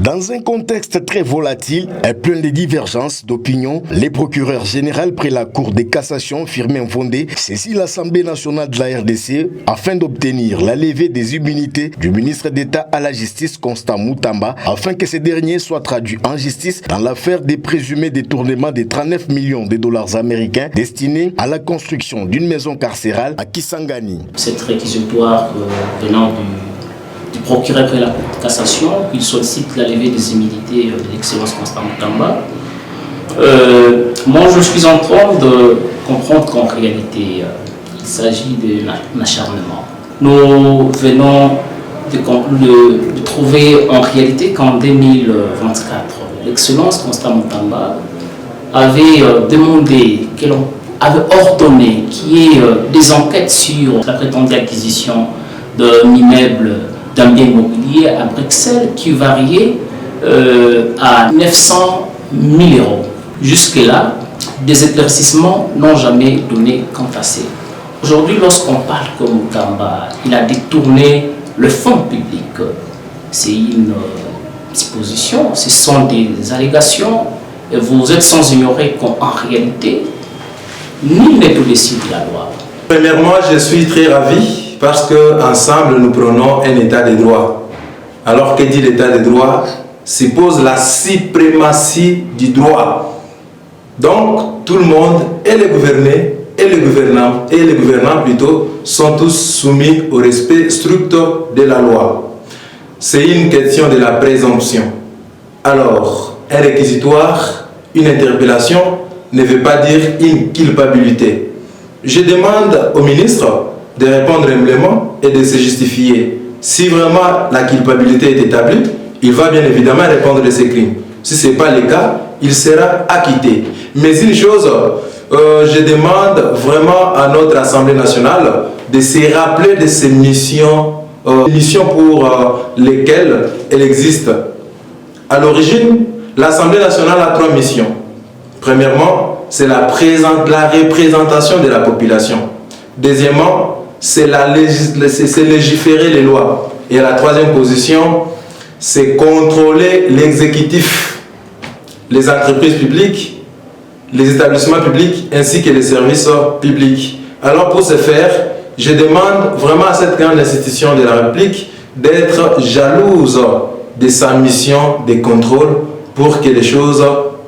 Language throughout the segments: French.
Dans un contexte très volatile et plein de divergences d'opinion, les procureurs généraux près la Cour de cassation, Firmin Fondé, saisit l'Assemblée nationale de la RDC afin d'obtenir la levée des immunités du ministre d'État à la justice Constant Moutamba afin que ce dernier soit traduit en justice dans l'affaire des présumés détournements de 39 millions de dollars américains destinés à la construction d'une maison carcérale à Kisangani. Cette réquisitoire venant du procureur de la Cour de cassation, il sollicite la levée des immunités de l'excellence Constant Moutamba. Moi, je suis en train de comprendre qu'en réalité, il s'agit d'un acharnement. Nous venons de trouver en réalité qu'en 2024, l'excellence Constant Moutamba avait demandé, avait ordonné qu'il y ait des enquêtes sur la prétendue acquisition d'un immeuble, d'un bien immobilier à Bruxelles qui variait à 900 000 euros. Jusque-là, des éclaircissements n'ont jamais donné quant à ça. Aujourd'hui, lorsqu'on parle que Moutamba, il a détourné le fonds public, c'est une disposition, ce sont des allégations, et vous êtes sans ignorer qu'en réalité, nul n'est au-dessus de la loi. Premièrement, je suis très ravi parce qu'ensemble, nous prenons un état de droit. Alors que dit l'état de droit, suppose la suprématie du droit. Donc, tout le monde, et les gouvernés, et les gouvernants plutôt, sont tous soumis au respect strict de la loi. C'est une question de la présomption. Alors, un réquisitoire, une interpellation ne veut pas dire une culpabilité. Je demande au ministre de répondre humblement et de se justifier. Si vraiment la culpabilité est établie, il va bien évidemment répondre de ses crimes. Si ce n'est pas le cas, il sera acquitté. Mais une chose, je demande vraiment à notre Assemblée nationale de se rappeler de ces missions pour lesquelles elle existe. À l'origine, l'Assemblée nationale a 3 missions. Premièrement, c'est la représentation de la population. Deuxièmement, c'est légiférer les lois. Et la 3e position, c'est contrôler l'exécutif, les entreprises publiques, les établissements publics ainsi que les services publics. Alors pour ce faire, je demande vraiment à cette grande institution de la République d'être jalouse de sa mission de contrôle pour que les choses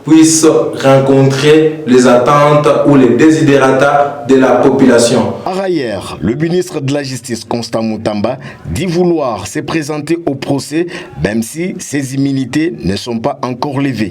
puissent rencontrer les attentes ou les desiderata de la population. Par ailleurs, le ministre de la Justice, Constant Moutamba, dit vouloir se présenter au procès, même si ses immunités ne sont pas encore levées.